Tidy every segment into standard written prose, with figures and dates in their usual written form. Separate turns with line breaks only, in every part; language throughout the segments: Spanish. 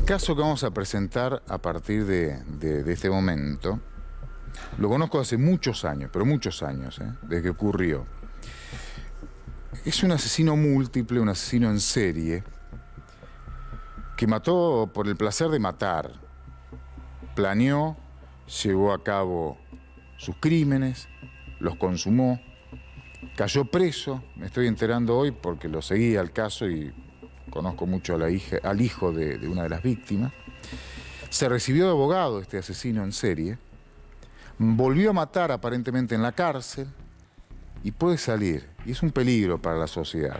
El caso que vamos a presentar a partir de este momento, lo conozco hace muchos años, pero muchos años, desde que ocurrió. Es un asesino múltiple, un asesino en serie, que mató por el placer de matar. Planeó, llevó a cabo sus crímenes, los consumó, cayó preso. Me estoy enterando hoy porque lo seguí al caso y conozco mucho a al hijo de una de las víctimas. Se recibió de abogado este asesino en serie, volvió a matar aparentemente en la cárcel y puede salir. Y es un peligro para la sociedad.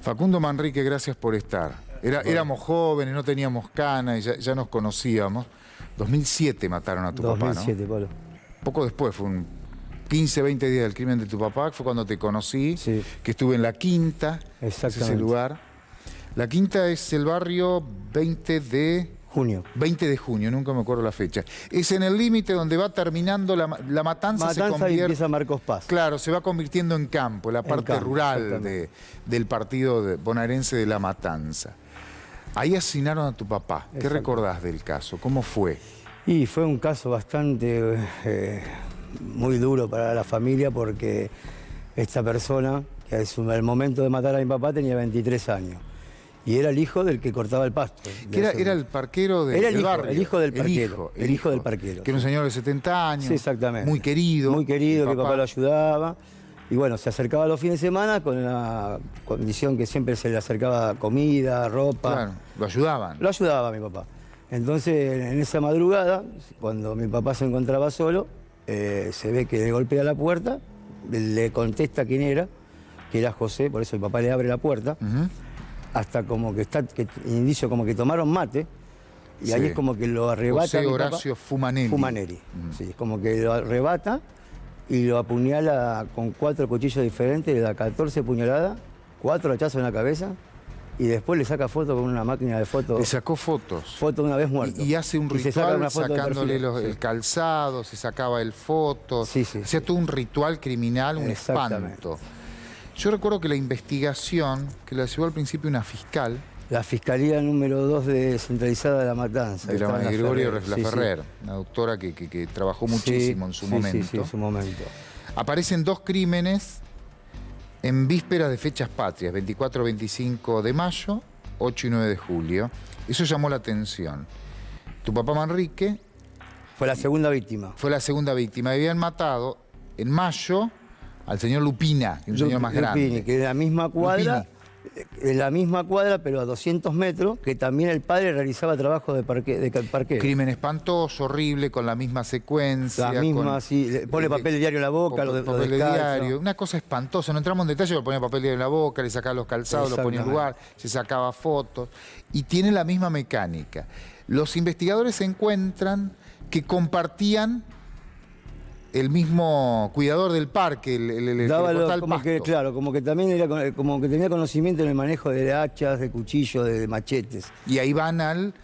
Facundo Manrique, gracias por estar. Éramos jóvenes, no teníamos canas, ya nos conocíamos. 2007 mataron a tu papá, ¿no?
2007, Pablo.
Poco después, fue un 15, 20 días del crimen de tu papá, fue cuando te conocí,
sí,
que estuve en La Quinta, ese lugar. La Quinta es el barrio 20 de junio, nunca me acuerdo la fecha. Es en el límite donde va terminando la matanza se convierte,
y empieza Marcos Paz.
Claro, se va convirtiendo en campo, la parte rural del partido bonaerense de La Matanza. Ahí asesinaron a tu papá. ¿Qué recordás del caso? ¿Cómo fue?
Y fue un caso bastante muy duro para la familia porque esta persona, que al momento de matar a mi papá tenía 23 años. Y era el hijo del que cortaba el pasto.
Era el parquero del barrio.
El hijo del parquero. El hijo del parquero.
Que era un señor de 70 años.
Sí, exactamente.
Muy querido.
Muy querido, que papá lo ayudaba. Y bueno, se acercaba los fines de semana con la condición que siempre se le acercaba comida, ropa.
Claro, lo ayudaban.
Lo ayudaba a mi papá. Entonces, en esa madrugada, cuando mi papá se encontraba solo, se ve que le golpea la puerta, le contesta quién era, que era José, por eso el papá le abre la puerta. Hasta como que indicio como que tomaron mate, y ahí es como que lo arrebata.
José Horacio Fumanelli.
Fumanelli, sí, es como que lo arrebata y lo apuñala con 4 cuchillos diferentes, le da 14 puñaladas, 4 hachazos en la cabeza, y después le saca fotos con una máquina de fotos.
Le sacó fotos.
Fotos una vez muerto.
Y hace un ritual sacándole el calzado, se sacaba el foto. Hacía todo un ritual criminal, un espanto. Yo recuerdo que la investigación, que la llevó al principio una fiscal. La
Fiscalía número 2 descentralizada de La Matanza.
De la Gregorio Laferrer, una doctora que trabajó muchísimo en su momento.
Sí, en su momento.
Aparecen 2 crímenes en vísperas de fechas patrias, 24-25 de mayo, 8 y 9 de julio. Eso llamó la atención. Tu papá Manrique...
Fue la segunda víctima.
Fue la segunda víctima. Habían matado en mayo al señor Lupina, un señor más grande.
Lupini, que es la misma cuadra, pero a 200 metros, que también el padre realizaba trabajo de parquero.
Crimen espantoso, horrible, con la misma secuencia.
La misma, sí, le pone papel diario en la boca,
papel de diario, una cosa espantosa. No entramos en detalle, le ponía papel de diario en la boca, le sacaba los calzados, lo ponía en lugar, se sacaba fotos. Y tiene la misma mecánica. Los investigadores encuentran que compartían el mismo cuidador del parque, el
claro, como que también era como que tenía conocimiento en el manejo de hachas, de cuchillos, de machetes.
Y ahí van al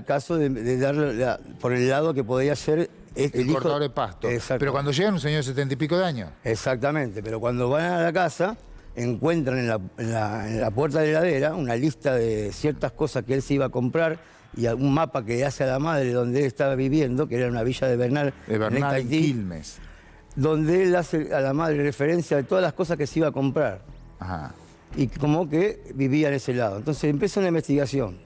caso de darle por el lado que podía ser
el cortador de pasto. Pero cuando llegan un señor de 70 y pico de años.
Exactamente, pero cuando van a la casa encuentran en la puerta de la heladera una lista de ciertas cosas que él se iba a comprar y un mapa que hace a la madre donde él estaba viviendo, que era una villa de Bernal
en Quilmes,
donde él hace a la madre referencia de todas las cosas que se iba a comprar.
Ajá.
Y como que vivía en ese lado. Entonces empieza una investigación.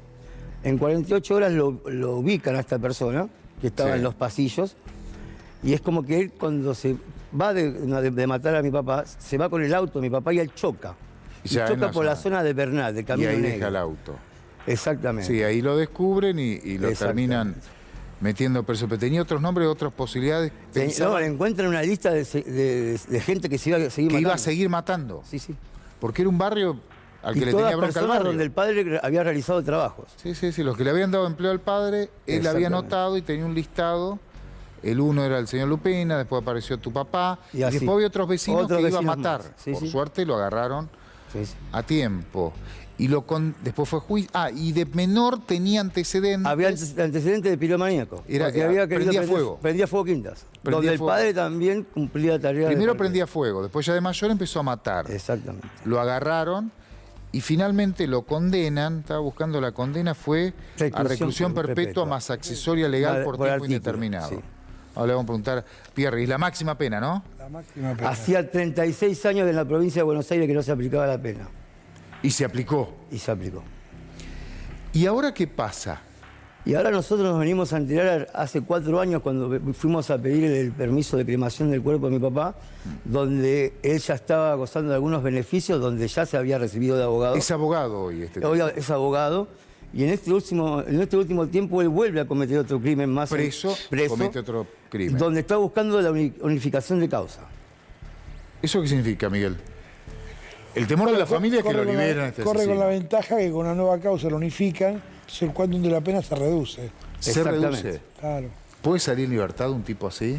En 48 horas lo ubican a esta persona, que estaba en los pasillos, y es como que él cuando se va de matar a mi papá, se va con el auto de mi papá y él choca. Y choca por la zona de Bernal, de Camino Negro.
Y ahí deja el auto.
Exactamente.
Sí, ahí lo descubren y lo terminan metiendo preso. Pero tenía otros nombres, otras posibilidades.
No, encuentran una lista de gente que se iba a seguir matando.
Iba a seguir matando.
Sí, sí.
Porque era un barrio al que le tenía bronca al barrio.
Donde el padre había realizado trabajos.
Sí, los que le habían dado empleo al padre, él había anotado y tenía un listado. El uno era el señor Lupina, después apareció tu papá. Y después había otros vecinos que iba a matar. Por suerte lo agarraron a tiempo. Y después fue juicio. Y de menor tenía antecedentes.
Había antecedentes de piromaníaco.
Prendía fuego.
Prendía fuego quintas. Donde el padre también cumplía tareas.
Primero prendía fuego, después ya de mayor empezó a matar.
Exactamente.
Lo agarraron y finalmente lo condenan, estaba buscando la condena, fue a reclusión perpetua más accesoria legal por tiempo
artículo,
indeterminado.
sí.
Ahora le vamos a preguntar, Pierre, ¿y la máxima pena, no?
La máxima pena.
Hacía 36 años que en la provincia de Buenos Aires que no se aplicaba la pena.
Y se aplicó.
Y se aplicó.
¿Y ahora qué pasa?
Y ahora nosotros nos venimos a enterar hace 4 años cuando fuimos a pedir el permiso de cremación del cuerpo de mi papá, donde él ya estaba gozando de algunos beneficios, donde ya se había recibido de abogado.
Es abogado hoy este tipo.
Hoy es abogado. Y en este último tiempo él vuelve a cometer otro crimen más.
Preso, comete otro crimen.
Donde está buscando la unificación de causa.
¿Eso qué significa, Miguel? El temor de la familia es que lo liberen a este
Corre
asesino.
con la ventaja que con una nueva causa lo unifican, entonces el quantum de la pena se reduce.
Se reduce.
Claro.
¿Puede salir en libertad un tipo así?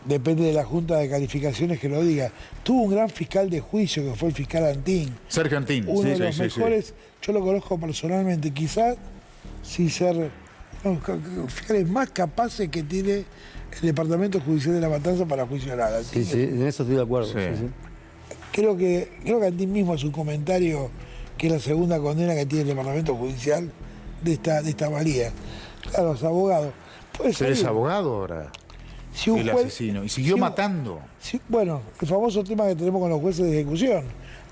Depende de la Junta de Calificaciones que lo diga. Tuvo un gran fiscal de juicio que fue el fiscal Antín.
Sergio Antín.
Uno de los mejores, yo lo conozco personalmente, quizás sin ser fiscales más capaces que tiene el Departamento Judicial de La Matanza para juicio oral.
Sí, en eso estoy de acuerdo.
Sí.
Sí.
Creo que Antín mismo hace un comentario que es la segunda condena que tiene el Departamento Judicial de esta valía. Claro, es abogado. Puede
Pero es
salir.
abogado ahora,
Si un
el
juez-
asesino. Y siguió
si un-
matando.
bueno, el famoso tema que tenemos con los jueces de ejecución.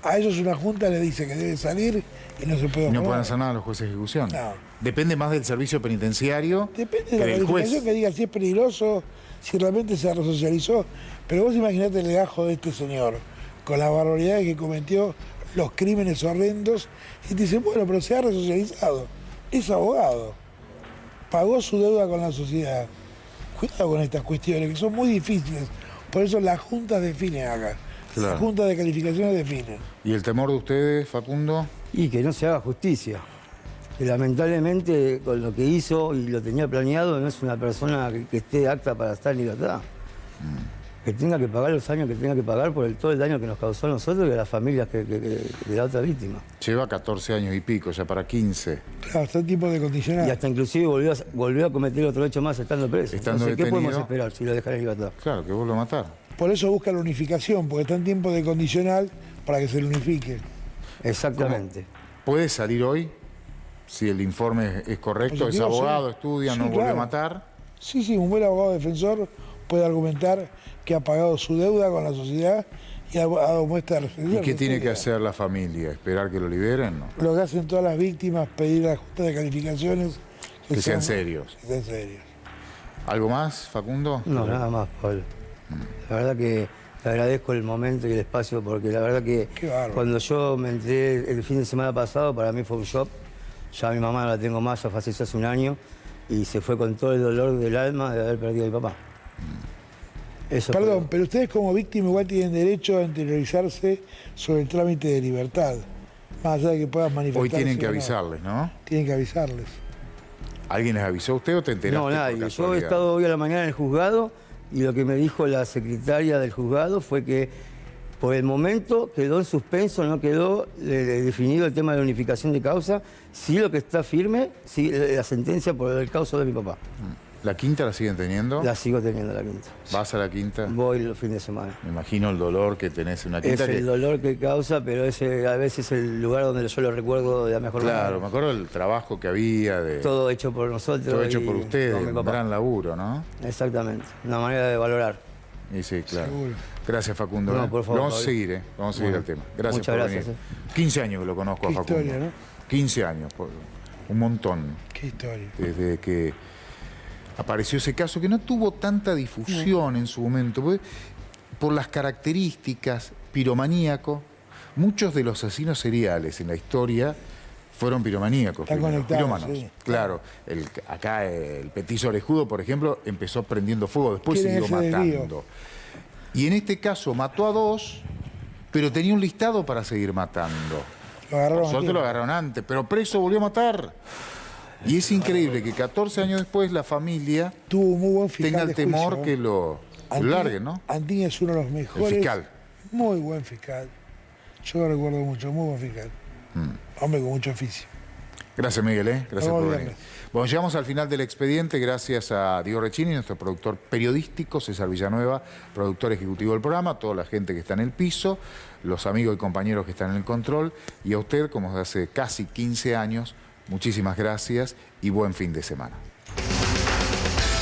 A ellos una junta le dice que debe salir y no se puede
Y no
oponer.
pueden hacer nada los jueces de ejecución.
No.
Depende más del servicio penitenciario
Depende
que
de la
del juez.
calificación que diga si es peligroso, si realmente se resocializó. Pero vos imaginate el legajo de este señor, con las barbaridades que cometió, los crímenes horrendos, y te dicen, bueno, pero se ha resocializado. Es abogado. Pagó su deuda con la sociedad. Cuidado con estas cuestiones, que son muy difíciles. Por eso las juntas definen acá.
Claro.
Las juntas de calificaciones definen.
¿Y el temor de ustedes, Facundo?
Y que no se haga justicia. Que lamentablemente con lo que hizo y lo tenía planeado no es una persona que esté apta para estar en libertad. Que tenga que pagar los años que tenga que pagar por todo el daño que nos causó a nosotros y a las familias de la otra víctima.
Lleva 14 años y pico, ya para 15.
Claro, está en tipo de condicional.
Y hasta inclusive volvió a cometer otro hecho más estando preso.
Estando
Entonces, ¿qué
detenido.
podemos esperar si lo dejan en libertad?
Claro, que vuelve a matar.
Por eso busca la unificación, porque está en tiempo de condicional para que se lo unifique.
Exactamente.
¿Puede salir hoy? Si el informe es correcto, es
Positivo,
abogado,
sí.
estudia,
Sí,
no volvió a
claro.
matar.
Sí, un buen abogado defensor puede argumentar que ha pagado su deuda con la sociedad y ha dado muestra de
¿Y
resistencia.
qué tiene que hacer la familia? ¿Esperar que lo liberen? No.
Lo que hacen todas las víctimas, pedir a la Junta de Calificaciones
Que sean serios.
Que sean serios.
¿Algo más, Facundo?
No, nada más, Pablo. La verdad que te agradezco el momento y el espacio porque la verdad que
Qué bárbaro.
cuando yo me enteré el fin de semana pasado, para mí fue un shock. Ya mi mamá no la tengo más, ya falleció hace un año y se fue con todo el dolor del alma de haber perdido a mi papá. Eso fue
Perdón, pero ustedes como víctima igual tienen derecho a interiorizarse sobre el trámite de libertad. Más allá de que puedan manifestarse.
Hoy tienen que
o no.
avisarles, ¿no?
Tienen que avisarles.
¿Alguien les avisó a usted o te enteraste?
No,
por
nadie. Yo he
casualidad?
estado hoy a la mañana en el juzgado y lo que me dijo la secretaria del juzgado fue que por el momento quedó en suspenso, no quedó definido el tema de la unificación de causa. Sí, lo que está firme, sí, la sentencia por el caso de mi papá.
¿La quinta la siguen teniendo?
La sigo teniendo la quinta.
¿Vas a la quinta?
Voy los fines de semana.
Me imagino el dolor que tenés en una
Es
quinta.
el dolor que causa, pero es a veces el lugar donde yo lo recuerdo de la mejor
Claro, me
manera.
acuerdo del trabajo que había, de
Todo hecho por nosotros.
todo hecho
y
por ustedes,
con mi
un
papá.
gran laburo, ¿no?
Exactamente. Una manera de valorar.
Y sí, claro.
Seguro.
Gracias, Facundo.
No,
¿eh?
por favor,
Lo vamos a
Pablo.
seguir, ¿eh? Vamos a seguir
Bueno,
el tema. Gracias
muchas
por
gracias,
venir. 15 años que lo conozco
Qué
a Facundo.
historia, ¿no?
15 años, un montón.
Qué historia.
Desde que apareció ese caso, que no tuvo tanta difusión en su momento, por las características, piromaníaco. Muchos de los asesinos seriales en la historia fueron piromaníacos.
Están
primero,
conectados,
pirómanos.
sí.
Claro, acá el petiso orejudo, por ejemplo, empezó prendiendo fuego, después
Quieren
siguió
ese desvío.
matando. Y en este caso mató a 2, pero tenía un listado para seguir matando.
Lo agarraron
Por
a
suerte
tiempo.
lo agarraron antes, pero preso volvió a matar. Y es increíble que 14 años después la familia
Tuvo un muy buen fiscal
tenga el
de
temor
juicio,
que
¿eh?
lo
Antín-
larguen, ¿no?
Antín es uno de los mejores.
El fiscal.
Muy buen fiscal. Yo lo recuerdo mucho, muy buen fiscal. Hombre con mucho oficio.
Gracias, Miguel, Gracias
Vamos
por
bien.
venir. Bueno, llegamos al final del expediente gracias a Diego Recchini, nuestro productor periodístico, César Villanueva, productor ejecutivo del programa, toda la gente que está en el piso, los amigos y compañeros que están en el control, y a usted, como desde hace casi 15 años, muchísimas gracias y buen fin de semana.